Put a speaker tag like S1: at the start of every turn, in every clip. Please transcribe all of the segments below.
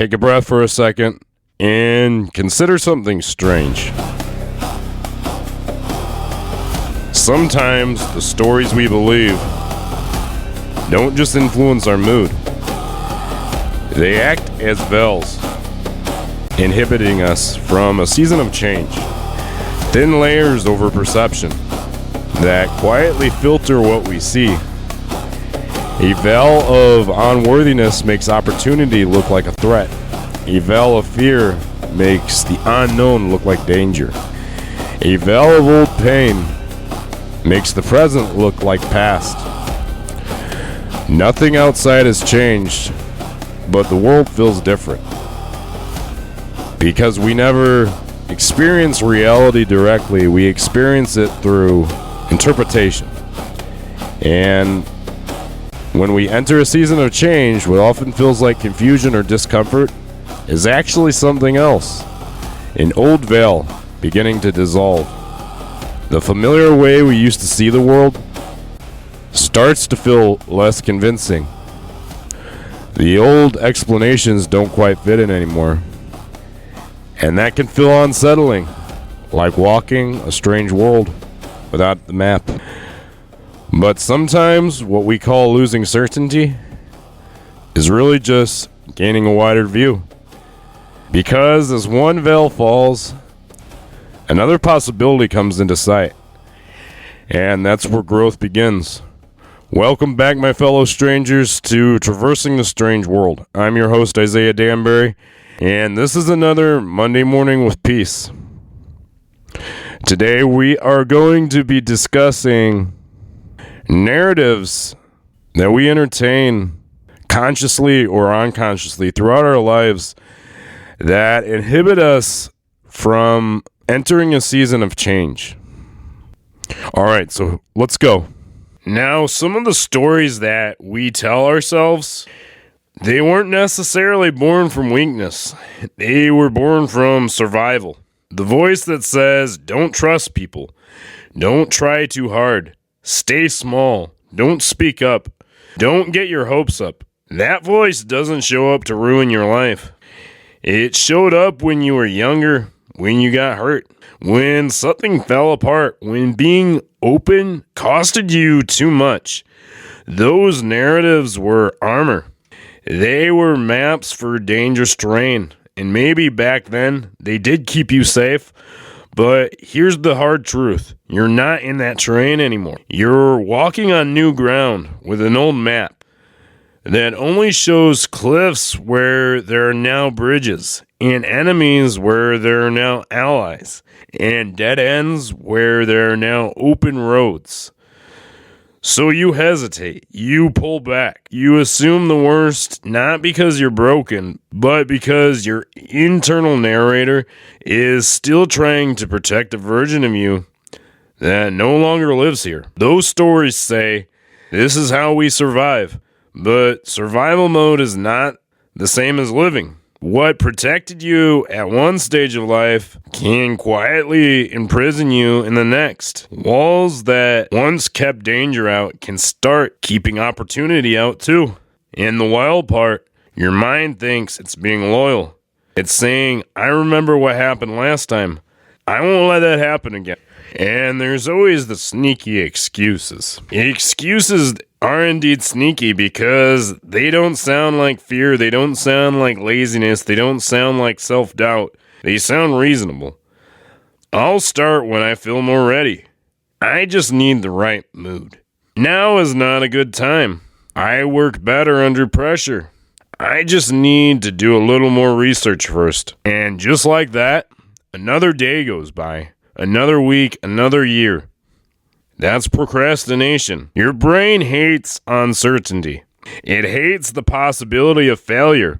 S1: Take a breath for a second and consider something strange. Sometimes the stories we believe don't just influence our mood. They act as bells, inhibiting us from a season of change. Thin layers over perception that quietly filter what we see. A veil of unworthiness makes opportunity look like a threat. A veil of fear makes the unknown look like danger. A veil of old pain makes the present look like past. Nothing outside has changed, but the world feels different. Because we never experience reality directly, we experience it through interpretation. And when we enter a season of change, what often feels like confusion or discomfort is actually something else. An old veil beginning to dissolve. The familiar way we used to see the world starts to feel less convincing. The old explanations don't quite fit in anymore. And that can feel unsettling, like walking a strange world without the map. But sometimes what we call losing certainty is really just gaining a wider view. Because as one veil falls, another possibility comes into sight. And that's where growth begins. Welcome back, my fellow strangers, to Traversing the Strange World. I'm your host, Isaiah Danbury, and this is another Monday Morning with Peace. Today we are going to be discussing narratives that we entertain consciously or unconsciously throughout our lives that inhibit us from entering a season of change. All right, so let's go. Now, some of the stories that we tell ourselves, they weren't necessarily born from weakness. They were born from survival. The voice that says, don't trust people, don't try too hard, stay small, don't speak up, don't get your hopes up. That voice doesn't show up to ruin your life. It showed up when you were younger, when you got hurt, when something fell apart, when being open costed you too much. Those narratives were armor. They were maps for dangerous terrain. And maybe back then they did keep you safe. But here's the hard truth. You're not in that terrain anymore. You're walking on new ground with an old map that only shows cliffs where there are now bridges, and enemies where there are now allies, and dead ends where there are now open roads. So you hesitate, you pull back, you assume the worst, not because you're broken, but because your internal narrator is still trying to protect a version of you that no longer lives here. Those stories say, this is how we survive, but survival mode is not the same as living. What protected you at one stage of life can quietly imprison you in the next. Walls that once kept danger out can start keeping opportunity out too. And the wild part, your mind thinks it's being loyal. It's saying, I remember what happened last time. I won't let that happen again. And there's always the sneaky excuses. Excuses are indeed sneaky because they don't sound like fear, they don't sound like laziness, they don't sound like self-doubt. They sound reasonable. I'll start when I feel more ready. I just need the right mood. Now is not a good time. I work better under pressure. I just need to do a little more research first. And just like that, another day goes by. Another week, another year. That's procrastination. Your brain hates uncertainty. It hates the possibility of failure.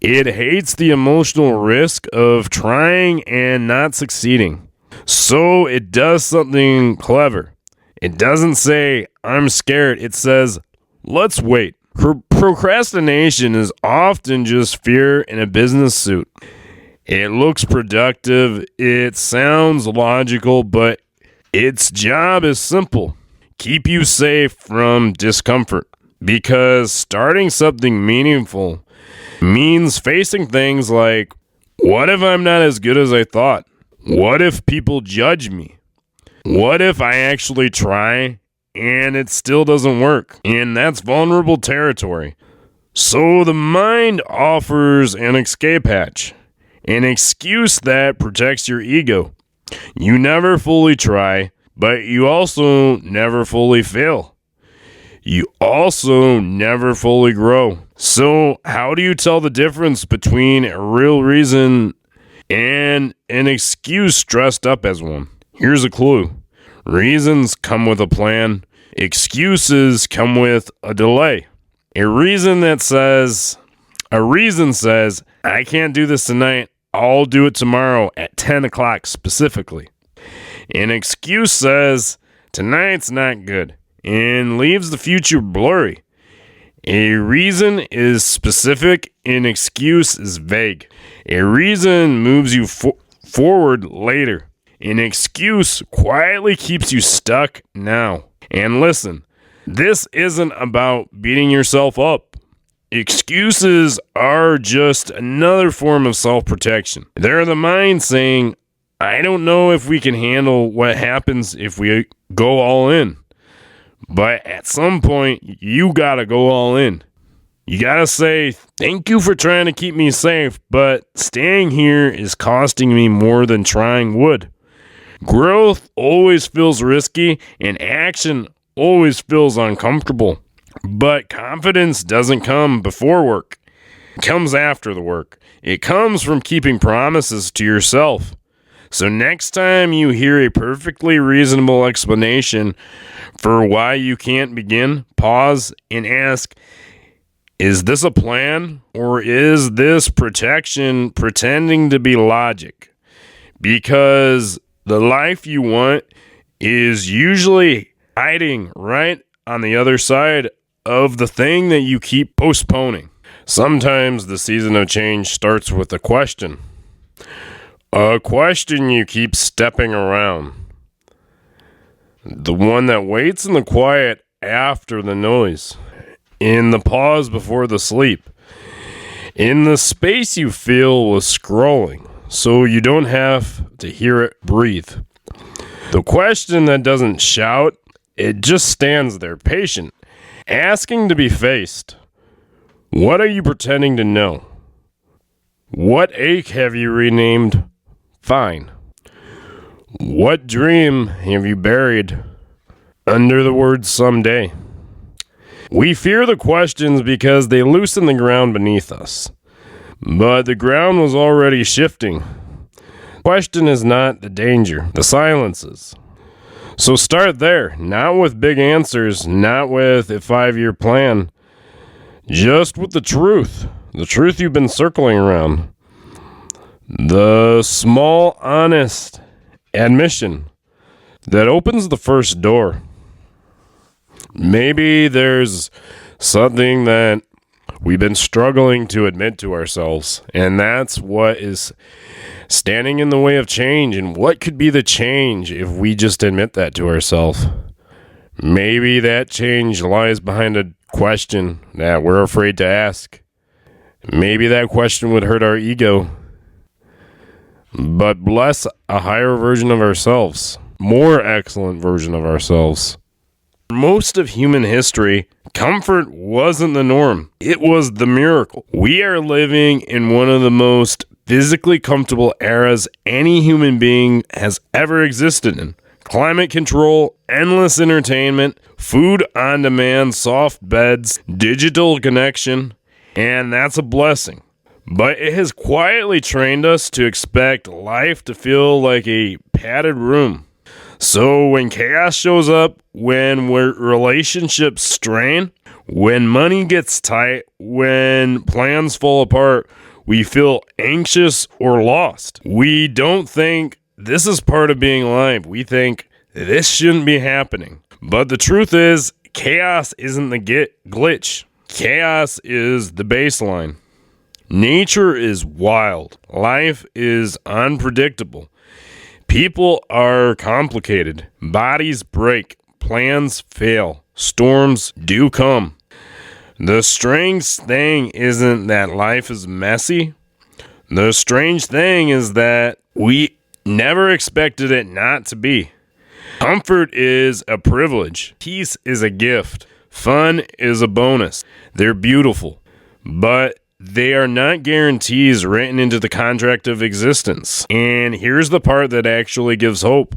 S1: It hates the emotional risk of trying and not succeeding. So it does something clever. It doesn't say, I'm scared. It says, let's wait. Procrastination is often just fear in a business suit. It looks productive, it sounds logical, but its job is simple. Keep you safe from discomfort. Because starting something meaningful means facing things like, what if I'm not as good as I thought? What if people judge me? What if I actually try and it still doesn't work? And that's vulnerable territory. So the mind offers an escape hatch, an excuse that protects your ego. You never fully try, but you also never fully fail. You also never fully grow. So how do you tell the difference between a real reason and an excuse dressed up as one? Here's a clue. Reasons come with a plan. Excuses come with a delay. A reason says, I can't do this tonight. I'll do it tomorrow at 10 o'clock specifically. An excuse says, tonight's not good, and leaves the future blurry. A reason is specific, an excuse is vague. A reason moves you forward later. An excuse quietly keeps you stuck now. And listen, this isn't about beating yourself up. Excuses are just another form of self-protection. They're the mind saying, I don't know if we can handle what happens if we go all in. But at some point, you gotta go all in. You gotta say, thank you for trying to keep me safe, but staying here is costing me more than trying would. Growth always feels risky, and action always feels uncomfortable. But confidence doesn't come before work. It comes after the work. It comes from keeping promises to yourself. So next time you hear a perfectly reasonable explanation for why you can't begin, pause and ask, is this a plan or is this protection pretending to be logic? Because the life you want is usually hiding right on the other side of the thing that you keep postponing. Sometimes the season of change starts with a question. A question you keep stepping around. The one that waits in the quiet after the noise. In the pause before the sleep. In the space you feel with scrolling, so you don't have to hear it breathe. The question that doesn't shout, it just stands there patient, asking to be faced. What are you pretending to know? What ache have you renamed fine? What dream have you buried under the word someday? We fear the questions because they loosen the ground beneath us. But the ground was already shifting. The question is not the danger, the silences. So start there, not with big answers, not with a 5-year plan, just with the truth you've been circling around. The small, honest admission that opens the first door. Maybe there's something that we've been struggling to admit to ourselves, and that's what is standing in the way of change. And what could be the change if we just admit that to ourselves? Maybe that change lies behind a question that we're afraid to ask. Maybe that question would hurt our ego, but bless a higher version of ourselves, more excellent version of ourselves. Most of human history, comfort wasn't the norm. It was the miracle. We are living in one of the most physically comfortable eras any human being has ever existed in. Climate control, endless entertainment, food on demand, soft beds, digital connection, and that's a blessing. But it has quietly trained us to expect life to feel like a padded room. So when chaos shows up, when relationships strain, when money gets tight, when plans fall apart, we feel anxious or lost. We don't think this is part of being alive. We think this shouldn't be happening. But the truth is, chaos isn't the glitch. Chaos is the baseline. Nature is wild. Life is unpredictable. People are complicated. Bodies break. Plans fail. Storms do come. The strange thing isn't that life is messy. The strange thing is that we never expected it not to be. Comfort is a privilege. Peace is a gift. Fun is a bonus. They're beautiful, but they are not guarantees written into the contract of existence. And here's the part that actually gives hope.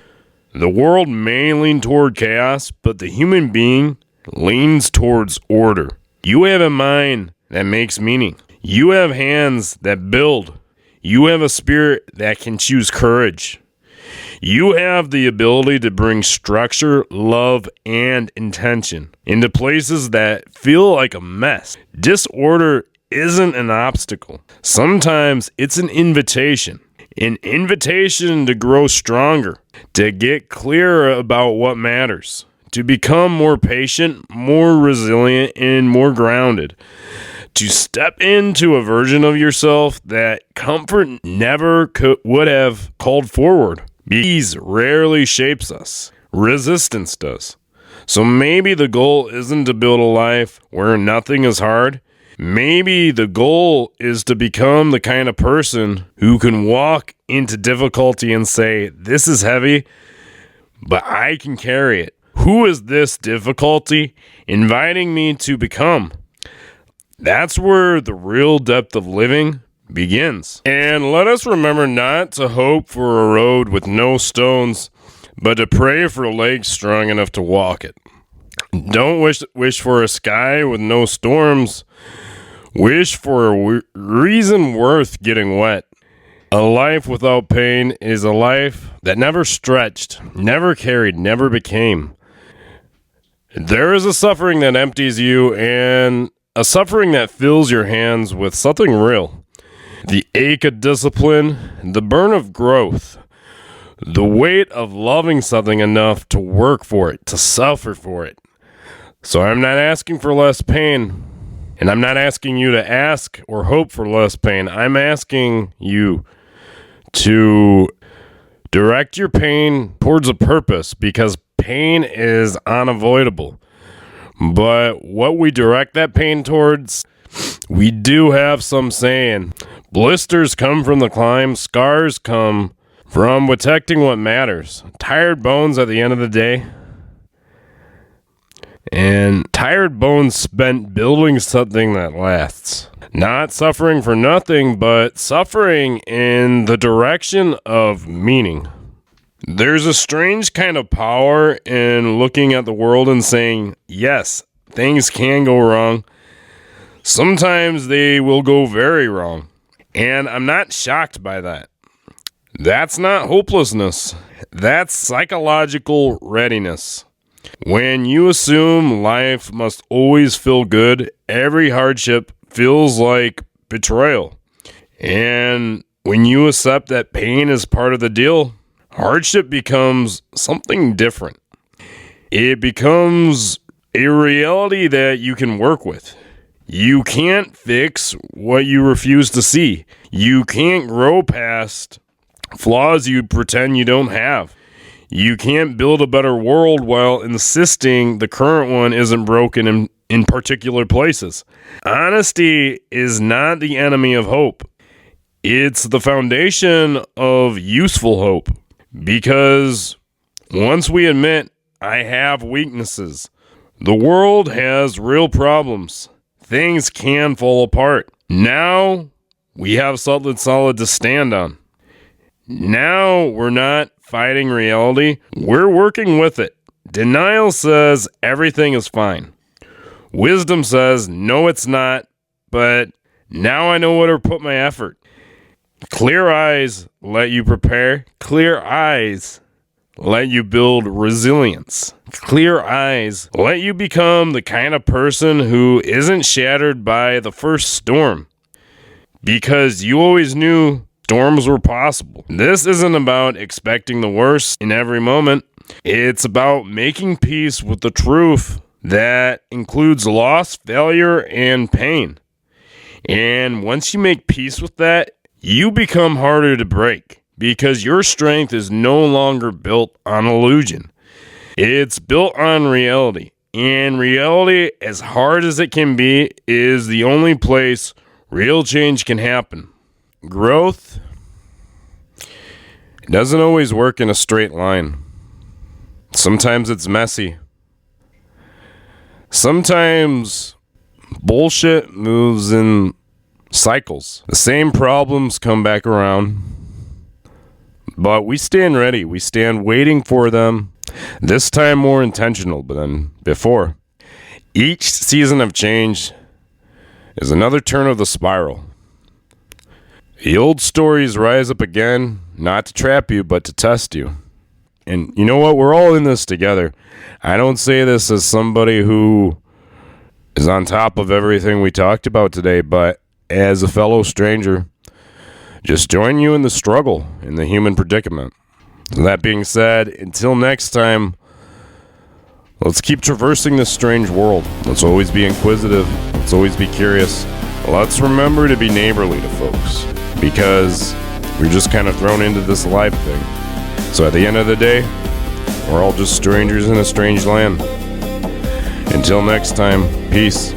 S1: The world may lean toward chaos, but the human being leans towards order. You have a mind that makes meaning. You have hands that build. You have a spirit that can choose courage. You have the ability to bring structure, love, and intention into places that feel like a mess. Disorder isn't an obstacle. Sometimes it's an invitation to grow stronger, to get clearer about what matters, to become more patient, more resilient, and more grounded, to step into a version of yourself that comfort never would have called forward. Ease rarely shapes us. Resistance does. So maybe the goal isn't to build a life where nothing is hard. Maybe the goal is to become the kind of person who can walk into difficulty and say, this is heavy, but I can carry it. Who is this difficulty inviting me to become? That's where the real depth of living begins. And let us remember not to hope for a road with no stones, but to pray for legs strong enough to walk it. Don't wish for a sky with no storms. Wish for a reason worth getting wet. A life without pain is a life that never stretched, never carried, never became. There is a suffering that empties you and a suffering that fills your hands with something real. The ache of discipline, the burn of growth, the weight of loving something enough to work for it, to suffer for it. So I'm not asking for less pain, and I'm not asking you to ask or hope for less pain. I'm asking you to direct your pain towards a purpose, because pain is unavoidable. But what we direct that pain towards, we do have some saying. Blisters come from the climb, scars come from protecting what matters. Tired bones at the end of the day. And tired bones spent building something that lasts. Not suffering for nothing, but suffering in the direction of meaning. There's a strange kind of power in looking at the world and saying, yes, things can go wrong. Sometimes they will go very wrong. And I'm not shocked by that. That's not hopelessness. That's psychological readiness. When you assume life must always feel good, every hardship feels like betrayal. And when you accept that pain is part of the deal, hardship becomes something different. It becomes a reality that you can work with. You can't fix what you refuse to see. You can't grow past flaws you pretend you don't have. You can't build a better world while insisting the current one isn't broken in particular places. Honesty is not the enemy of hope. It's the foundation of useful hope. Because once we admit, I have weaknesses, the world has real problems. Things can fall apart. Now we have something solid to stand on. Now we're not fighting reality. We're working with it. Denial says everything is fine. Wisdom says, no, it's not, but now I know where to put my effort. Clear eyes let you prepare. Clear eyes let you build resilience. Clear eyes let you become the kind of person who isn't shattered by the first storm, because you always knew storms were possible. This isn't about expecting the worst in every moment. It's about making peace with the truth that includes loss, failure, and pain. And once you make peace with that, you become harder to break, because your strength is no longer built on illusion. It's built on reality. And reality, as hard as it can be, is the only place real change can happen. Growth doesn't always work in a straight line. Sometimes it's messy. Sometimes bullshit moves in cycles. The same problems come back around, but we stand ready. We stand waiting for them, this time more intentional than before. Each season of change is another turn of the spiral. The old stories rise up again, not to trap you, but to test you. And you know what? We're all in this together. I don't say this as somebody who is on top of everything we talked about today, but as a fellow stranger, just join you in the struggle, in the human predicament. That being said, until next time, let's keep traversing this strange world. Let's always be inquisitive. Let's always be curious. Let's remember to be neighborly to folks, because we're just kind of thrown into this life thing. So at the end of the day, we're all just strangers in a strange land. Until next time, peace.